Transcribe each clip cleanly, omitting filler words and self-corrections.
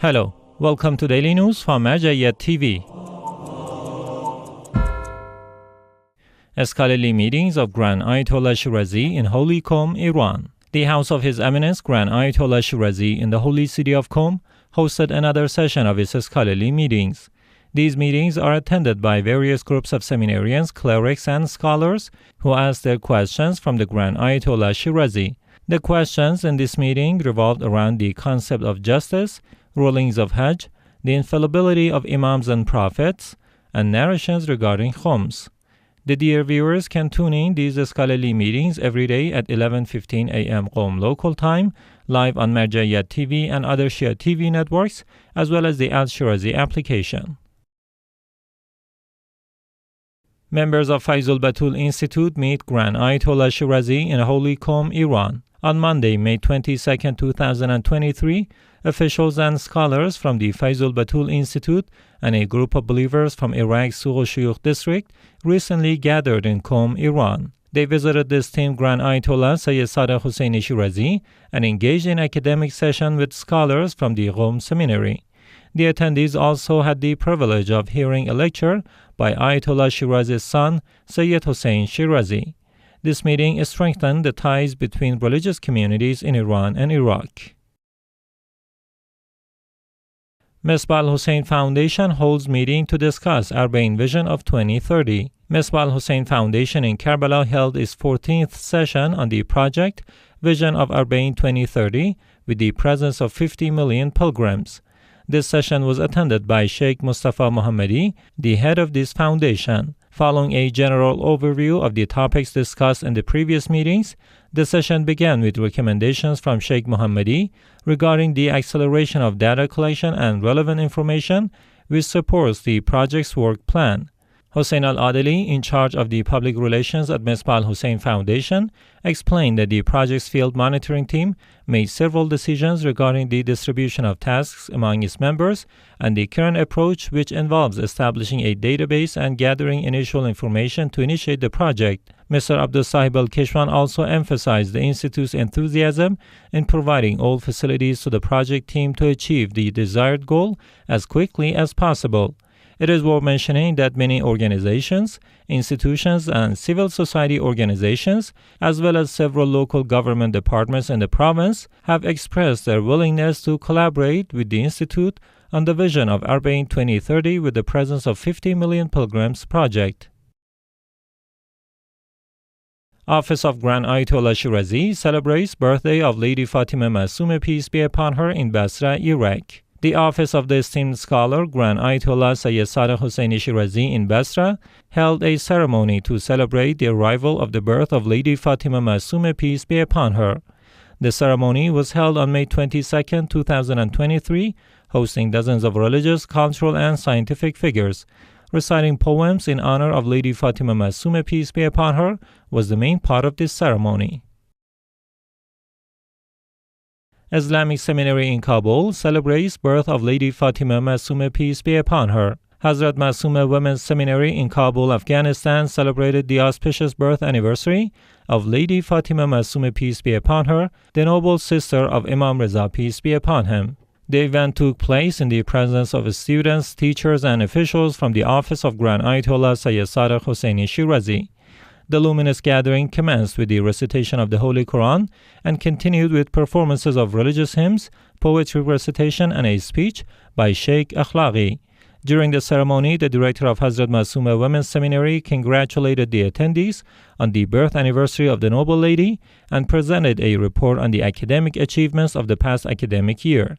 Hello, welcome to Daily News from Zighade TV. Scholarly meetings of Grand Ayatollah Shirazi in Holy Qom, Iran. The House of His Eminence Grand Ayatollah Shirazi in the holy city of Qom hosted another session of its scholarly meetings. These meetings are attended by various groups of seminarians, clerics, and scholars who ask their questions from the Grand Ayatollah Shirazi. The questions in this meeting revolved around the concept of justice, rulings of Hajj, the infallibility of imams and prophets, and narrations regarding Khums. The dear viewers can tune in these scholarly meetings every day at 11:15 a.m. Qom local time, live on Zighade TV and other Shia TV networks, as well as the Al-Shirazi application. Members of Faizul-Batool Institute meet Grand Ayatollah Shirazi in Holy Qom, Iran. On Monday, May 22, 2023, officials and scholars from the Faizul-Batool Institute and a group of believers from Iraq's Shuyukh district recently gathered in Qom, Iran. They visited the esteemed Grand Ayatollah Sadiq al-Hussein Shirazi and engaged in academic session with scholars from the Qom Seminary. The attendees also had the privilege of hearing a lecture by Ayatollah Shirazi's son, Al-Hussein Shirazi. This meeting strengthened the ties between religious communities in Iran and Iraq. Misbah al-Hussein Foundation holds meeting to discuss Arbaeen Vision of 2030. Misbah al-Hussein Foundation in Karbala held its 14th session on the project Vision of Arbaeen 2030 with the presence of 50 million pilgrims. This session was attended by Sheikh Mustafa Mohammadi, the head of this foundation. Following a general overview of the topics discussed in the previous meetings, the session began with recommendations from Sheikh Mohammadi regarding the acceleration of data collection and relevant information, which supports the project's work plan. Hossein Al-Adeli, in charge of the public relations at Misbah al-Hussein Foundation, explained that the project's field monitoring team made several decisions regarding the distribution of tasks among its members and the current approach, which involves establishing a database and gathering initial information to initiate the project. Mr. Abdul Sahib al-Keshwan also emphasized the Institute's enthusiasm in providing all facilities to the project team to achieve the desired goal as quickly as possible. It is worth mentioning that many organizations, institutions, and civil society organizations, as well as several local government departments in the province, have expressed their willingness to collaborate with the Institute on the vision of Arbaeen 2030 with the presence of 50 million pilgrims project. Office of Grand Ayatollah Shirazi celebrates birthday of Lady Fatima Masoumeh, peace be upon her, in Basra, Iraq. The office of the esteemed scholar Grand Ayatollah Sadiq al-Hussein Shirazi in Basra held a ceremony to celebrate the arrival of the birth of Lady Fatima Masoumeh, peace be upon her. The ceremony was held on May 22, 2023, hosting dozens of religious, cultural, and scientific figures. Reciting poems in honor of Lady Fatima Masoumeh, peace be upon her, was the main part of this ceremony. Islamic Seminary in Kabul celebrates birth of Lady Fatima Masoumeh, peace be upon her. Hazrat Masoumeh Women's Seminary in Kabul, Afghanistan celebrated the auspicious birth anniversary of Lady Fatima Masoumeh, peace be upon her, the noble sister of Imam Reza, peace be upon him. The event took place in the presence of students, teachers, and officials from the office of Grand Ayatollah Sadiq al-Hussein Shirazi. The luminous gathering commenced with the recitation of the Holy Quran and continued with performances of religious hymns, poetry recitation, and a speech by Sheikh Akhlaqi. During the ceremony, the director of Hazrat Masoumeh Women's Seminary congratulated the attendees on the birth anniversary of the noble lady and presented a report on the academic achievements of the past academic year.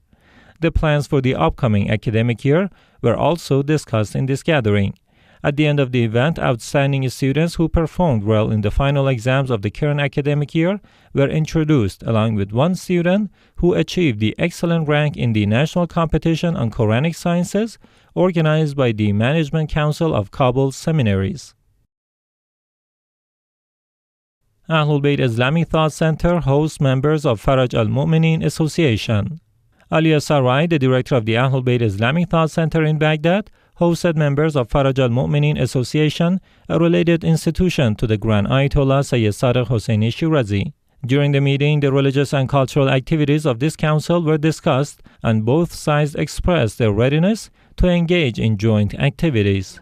The plans for the upcoming academic year were also discussed in this gathering. At the end of the event, outstanding students who performed well in the final exams of the current academic year were introduced, along with one student who achieved the excellent rank in the national competition on Quranic sciences organized by the Management Council of Kabul Seminaries. AhlulBayt Islamic Thought Center hosts members of Faraj Al-Momenin Association. Aliya Sarai, the director of the AhlulBayt Islamic Thought Center in Baghdad, hosted members of Faraj Al-Momenin Association, a related institution to the Grand Ayatollah Sadiq al-Hussein Shirazi. During the meeting, the religious and cultural activities of this council were discussed, and both sides expressed their readiness to engage in joint activities.